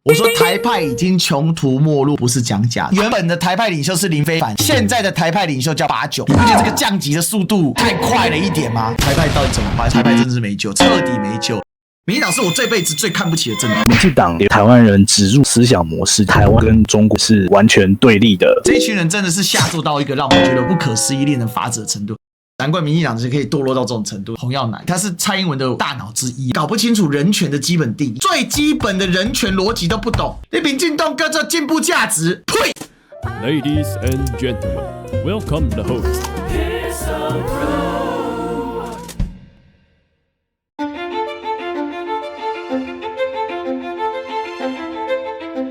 我说台派已经穷途末路，不是讲假的。原本的台派领袖是林非凡，现在的台派领袖叫89，你不觉得这个降级的速度太快了一点吗？台派到底怎么办？台派真的是没救，彻底没救。民进党是我这辈子最看不起的政党。民进党给台湾人植入思想模式，台湾跟中国是完全对立的。这一群人真的是下作到一个让我觉得不可思议、令人发指的程度。难怪民进党是可以堕落到这种程度。洪耀南他是蔡英文的大脑之一，搞不清楚人权的基本定义，最基本的人权逻辑都不懂。你民进党跟着进步价值，呸 ！Ladies and gentlemen, welcome the host.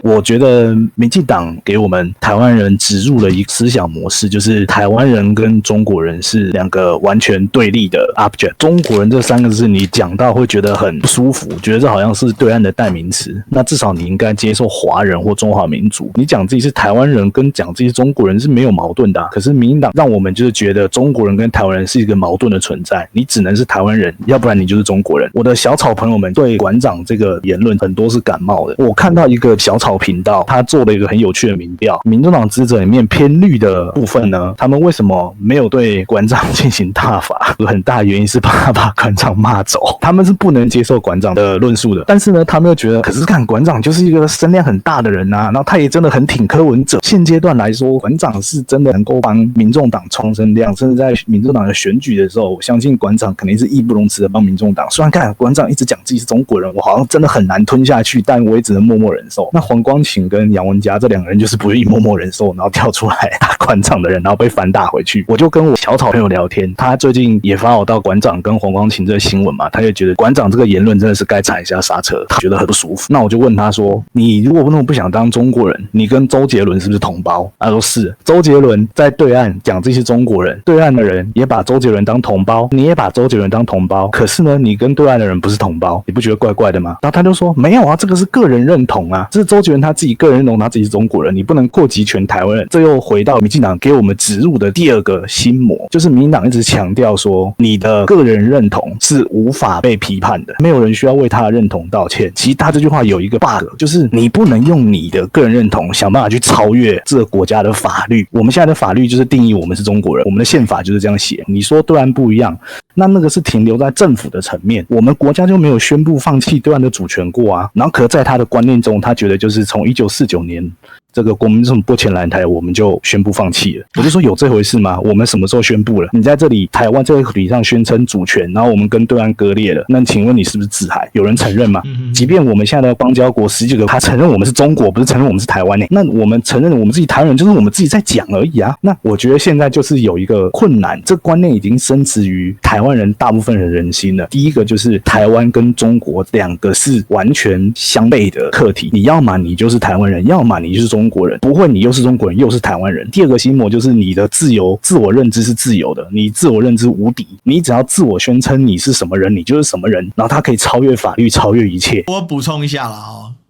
我觉得民进党给我们台湾人植入了一个思想模式，就是台湾人跟中国人是两个完全对立的 object。中国人这三个字你讲到会觉得很不舒服，觉得这好像是对岸的代名词。那至少你应该接受华人或中华民族。你讲自己是台湾人跟讲自己是中国人是没有矛盾的可是民进党让我们就是觉得中国人跟台湾人是一个矛盾的存在，你只能是台湾人，要不然你就是中国人。我的小草朋友们对馆长这个言论很多是感冒的。我看到一个小草频道，他做了一个很有趣的民调，民众党支持者里面偏绿的部分呢，他们为什么没有对馆长进行挞伐？有很大的原因是怕把馆长骂走，他们是不能接受馆长的论述的。但是呢，他们又觉得，可是看馆长就是一个声量很大的人啊，然后他也真的很挺柯文哲。现阶段来说，馆长是真的能够帮民众党冲声量，甚至在民众党的选举的时候，我相信馆长肯定是义不容辞的帮民众党。虽然看馆长一直讲自己是中国人，我好像真的很难吞下去，但我也只能默默忍受。那黄光芹跟杨文嘉这两个人就是不愿意默默忍受，然后跳出来打馆长的人，然后被反打回去。我就跟我小草朋友聊天，他最近也发我到馆长跟黄光芹这个新闻嘛，他就觉得馆长这个言论真的是该踩一下刹车，他觉得很不舒服。那我就问他说，你如果那么不想当中国人，你跟周杰伦是不是同胞？他说是。周杰伦在对岸讲这些中国人，对岸的人也把周杰伦当同胞，你也把周杰伦当同胞，可是呢，你跟对岸的人不是同胞，你不觉得怪怪的吗？然后他就说没有啊，这个是个人认同啊，这是周杰伦他自己个人认同他自己是中国人，你不能扩及全台湾人。这又回到民进党给我们植入的第二个心魔，就是民进党一直强调说你的个人认同是无法被批判的，没有人需要为他的认同道歉。其实他这句话有一个 bug， 就是你不能用你的个人认同想办法去超越这个国家的法律。我们现在的法律就是定义我们是中国人，我们的宪法就是这样写。你说对岸不一样，那个是停留在政府的层面，我们国家就没有宣布放弃对岸的主权过啊。然后可在他的观念中，他觉得就是从1949年这个国民政府拨迁来台，我们就宣布放弃了。我就说有这回事吗？我们什么时候宣布了？你在这里台湾这个土地上宣称主权，然后我们跟对岸割裂了，那请问你是不是自海？有人承认吗？即便我们现在的邦交国10几个，他承认我们是中国，不是承认我们是台湾那我们承认我们自己台湾人，就是我们自己在讲而已啊。那我觉得现在就是有一个困难，这观念已经深植于台湾人大部分人心了。第一个就是台湾跟中国两个是完全相悖的课题，你要么你就是台湾人，要么你就是中国人，不会你又是中国人又是台湾人。第二个心魔就是你的自我认知是自由的，你自我认知无敌，你只要自我宣称你是什么人，你就是什么人，然后它可以超越法律，超越一切。我补充一下啦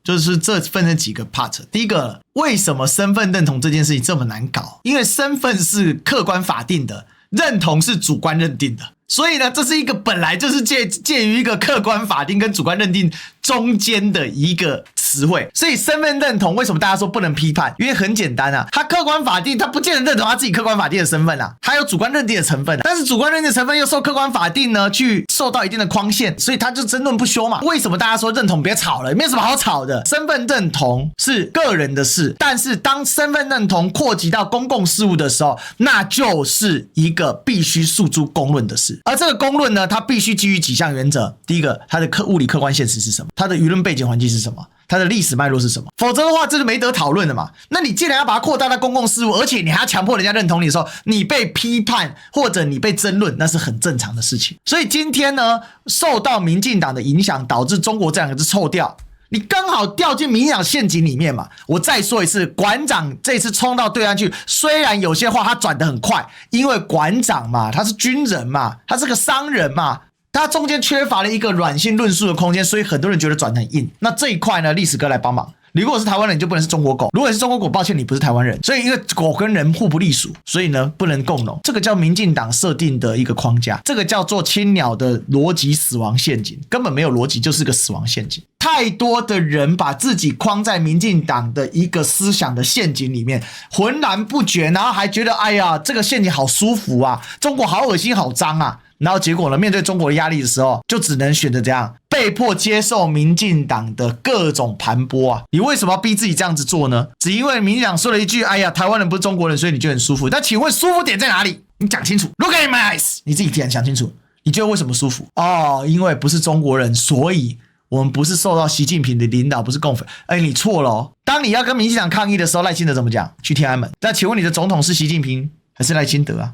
就是这分成几个 part。 第一个，为什么身份认同这件事情这么难搞？因为身份是客观法定的，认同是主观认定的，所以呢，这是一个本来就是介于一个客观法定跟主观认定中间的一个词汇。所以身份认同为什么大家说不能批判？因为很简单啊，他客观法定他不见得认同他自己客观法定的身份啊，他有主观认定的成分但是主观认定的成分又受客观法定呢去受到一定的框限，所以他就争论不休嘛。为什么大家说认同别吵了？没什么好吵的。身份认同是个人的事，但是当身份认同扩及到公共事务的时候，那就是一个必须诉诸公论的事。而这个公论呢，它必须基于几项原则。第一个，它的物理客观现实是什么？它的舆论背景环境是什么？它的历史脉络是什么？否则的话，这就没得讨论了嘛。那你既然要把它扩大到公共事务，而且你还要强迫人家认同你的时候，你被批判或者你被争论，那是很正常的事情。所以今天呢，受到民进党的影响，导致中国这两个字臭掉，你刚好掉进民进党陷阱里面嘛。我再说一次，馆长这次冲到对岸去，虽然有些话他转得很快，因为馆长嘛，他是军人嘛，他是个商人嘛，他中间缺乏了一个软性论述的空间，所以很多人觉得转得很硬。那这一块呢，历史哥来帮忙。你如果是台湾人，你就不能是中国狗；如果你是中国狗，抱歉，你不是台湾人。所以因为狗跟人互不隶属，所以呢不能共荣。这个叫民进党设定的一个框架，这个叫做青鸟的逻辑死亡陷阱，根本没有逻辑，就是个死亡陷阱。太多的人把自己框在民进党的一个思想的陷阱里面，浑然不觉，然后还觉得哎呀，这个陷阱好舒服啊，中国好恶心好脏啊。然后结果呢，面对中国的压力的时候，就只能选择这样，被迫接受民进党的各种盘剥啊！你为什么要逼自己这样子做呢？只因为民进党说了一句：“哎呀，台湾人不是中国人，所以你就很舒服。”但请问舒服点在哪里？你讲清楚 ，Look at my eyes， 你自己想清楚，你觉得为什么舒服？哦，因为不是中国人，所以我们不是受到习近平的领导，不是共匪。哎，你错了哦！当你要跟民进党抗议的时候，赖清德怎么讲？去天安门。那请问你的总统是习近平还是赖清德啊？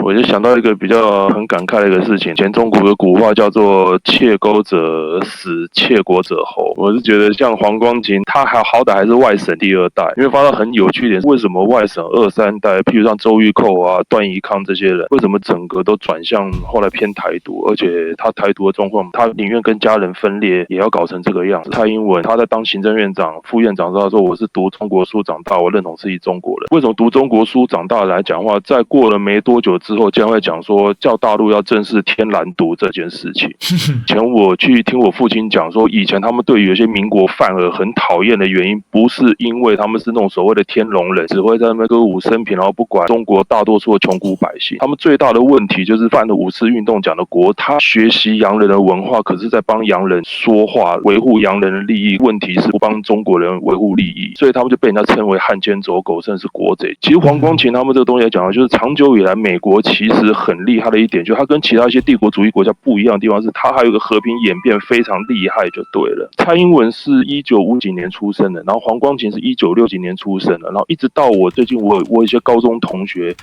我就想到一个比较很感慨的一个事情，前中国的古话叫做“窃钩者死，窃国者侯”。我是觉得像黄光芹，他好歹还是外省第二代，因为发现很有趣一点，为什么外省二三代，譬如像周玉蔻啊、段宜康这些人，为什么整个都转向后来偏台独，而且他台独的状况，他宁愿跟家人分裂，也要搞成这个样子。蔡英文他在当行政院长、副院长的时候说，我是读中国书长大，我认同是一中国人。为什么读中国书长大来讲话，在过了没多久之后，将会讲说叫大陆要正视天然独这件事情。前我去听我父亲讲说，以前他们对于有些民国犯儿很讨厌的原因，不是因为他们是那种所谓的天龙人，只会在那边歌舞升平，然后不管中国大多数的穷苦百姓。他们最大的问题就是犯了五四运动讲的国，他学习洋人的文化，可是在帮洋人说话，维护洋人的利益，问题是不帮中国人维护利益，所以他们就被人家称为汉奸走狗，甚至是国贼。其实黄光芹他们这个东西来讲，就是长久以来美国其实很厉害的一点，就是它跟其他一些帝国主义国家不一样的地方是，它还有一个和平演变非常厉害就对了。蔡英文是1950几年出生的，然后黄光芹是1960几年出生的，然后一直到我最近我有一些高中同学，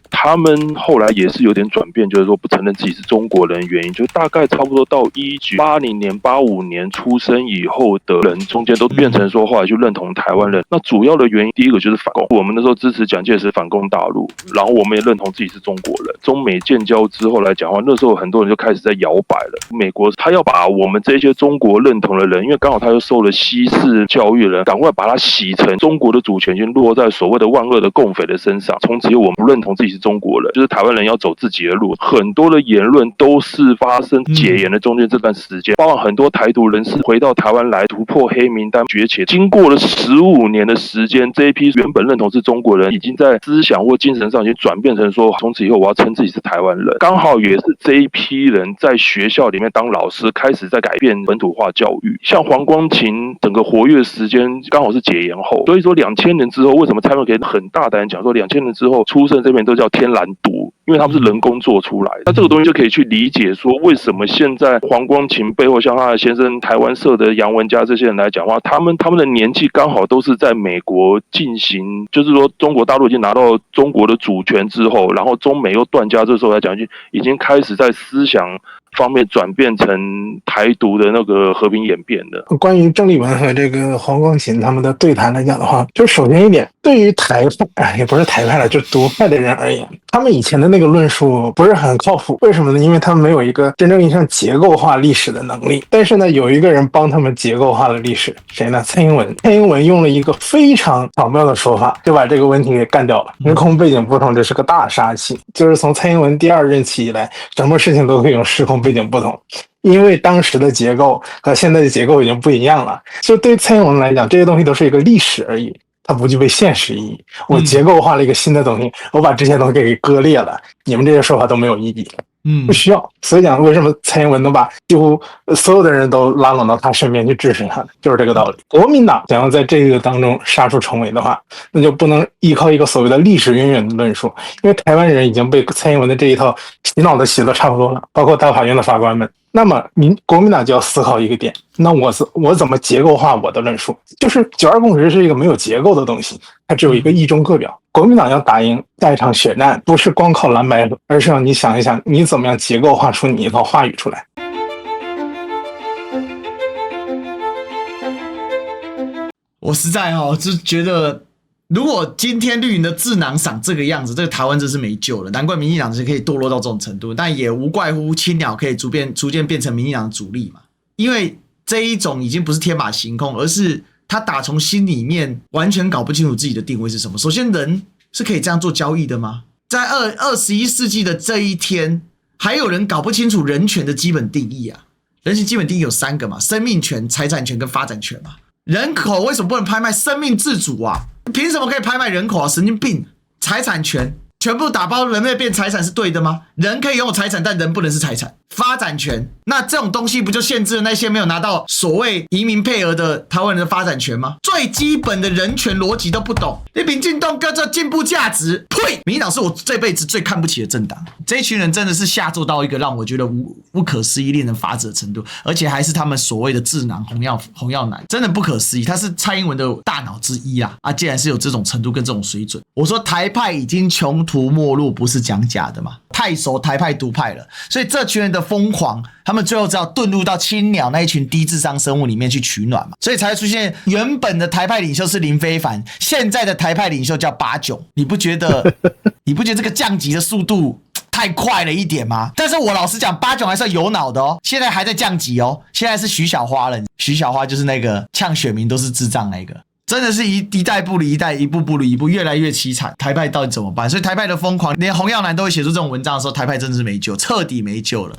他们后来也是有点转变，就是说不承认自己是中国人的原因，就大概差不多到1980年、85年出生以后的人，中间都变成说后来就认同台湾人。那主要的原因，第一个就是反共，我们那时候支持蒋介石反攻大陆，然后我们也认同自己是中国人。中美建交之后来讲话，那时候很多人就开始在摇摆了。美国他要把我们这些中国认同的人，因为刚好他又受了西式教育的人，赶快把他洗成中国的主权已经落在所谓的万恶的共匪的身上，从此以后我们不认同自己是中国人，就是台湾人要走自己的路。很多的言论都是发生解严的中间这段时间，包括很多台独人士回到台湾来突破黑名单崛起，经过了15年的时间，这一批原本认同是中国人，已经在思想或精神上已经转变成说，从此以后我要称自己是台湾人。刚好也是这一批人在学校里面当老师，开始在改变本土化教育。像黄光芹整个活跃时间刚好是解严后，所以说2000年之后，为什么蔡英文可以很大胆讲说2000年之后出生这边都叫天然独，因为他们是人工做出来的。那这个东西就可以去理解说，为什么现在黄光芹背后像他的先生台湾社的杨文嘉这些人来讲话，他们的年纪刚好都是在美国进行，就是说中国大陆已经拿到中国的主权之后，然后中美又断交，这时候来讲已经开始在思想方面转变成台独的那个和平演变的。关于郑丽文和这个黄光芹他们的对谈来讲的话，就首先一点，对于台派，也不是台派了，就独派的人而言，他们以前的那个论述不是很靠谱。为什么呢？因为他们没有一个真正意义上结构化历史的能力。但是呢，有一个人帮他们结构化了历史，谁呢？蔡英文。蔡英文用了一个非常巧妙的说法，就把这个问题给干掉了。时空背景不同，这是个大杀器。就是从蔡英文第2任期以来，什么事情都可以用时空背景不同。因为当时的结构和现在的结构已经不一样了，就对蔡英文来讲，这些东西都是一个历史而已，它不具备现实意义。我结构化了一个新的东西，我把这些东西给割裂了，你们这些说法都没有意义，不需要。所以讲，为什么蔡英文能把几乎所有的人都拉拢到他身边去支持他，就是这个道理。国民党想要在这个当中杀出重围的话，那就不能依靠一个所谓的历史渊源的论述，因为台湾人已经被蔡英文的这一套洗脑的洗得差不多了，包括大法院的法官们。那么国民党就要思考一个点，那我怎么结构化我的论述？就是9·2共识是一个没有结构的东西，它只有一个一中各表。国民党要打赢下一场血战，不是光靠蓝白，而是让你想一想，你怎么样结构化出你一套话语出来。我实在就觉得如果今天绿营的智囊长这个样子，这个台湾真是没救了。难怪民进党是可以堕落到这种程度，但也无怪乎青鸟可以逐渐变成民进党的主力嘛。因为这一种已经不是天马行空，而是他打从心里面完全搞不清楚自己的定位是什么。首先，人是可以这样做交易的吗？在21世纪的这一天，还有人搞不清楚人权的基本定义啊？人权基本定义有3个嘛，生命权、财产权跟发展权嘛。人口为什么不能拍卖？生命自主啊，凭什么可以拍卖人口啊？神经病！财产权全部打包人类变财产是对的吗？人可以拥有财产，但人不能是财产。发展权，那这种东西不就限制了那些没有拿到所谓移民配额的台湾人的发展权吗？最基本的人权逻辑都不懂，你民进党跟这进步价值，呸！民进党是我这辈子最看不起的政党。这一群人真的是下作到一个让我觉得不可思议、令人发指的程度，而且还是他们所谓的智囊洪耀南，真的不可思议。他是蔡英文的大脑之一啊！竟然是有这种程度跟这种水准。我说台派已经穷途末路，不是讲假的嘛？太熟台派独派了，所以这群人的疯狂，他们最后只好遁入到青鸟那一群低智商生物里面去取暖嘛，所以才会出现原本的台派领袖是林非凡，现在的台派领袖叫八炯。你不觉得这个降级的速度太快了一点吗？但是我老实讲，八炯还是有脑的哦，现在还在降级哦，现在是徐小花了。徐小花就是那个呛选民都是智障那个。真的是一代不如一代，一步不如一步，越来越凄惨。台派到底怎么办？所以台派的疯狂，连洪耀南都会写出这种文章的时候，台派真的是没救，彻底没救了。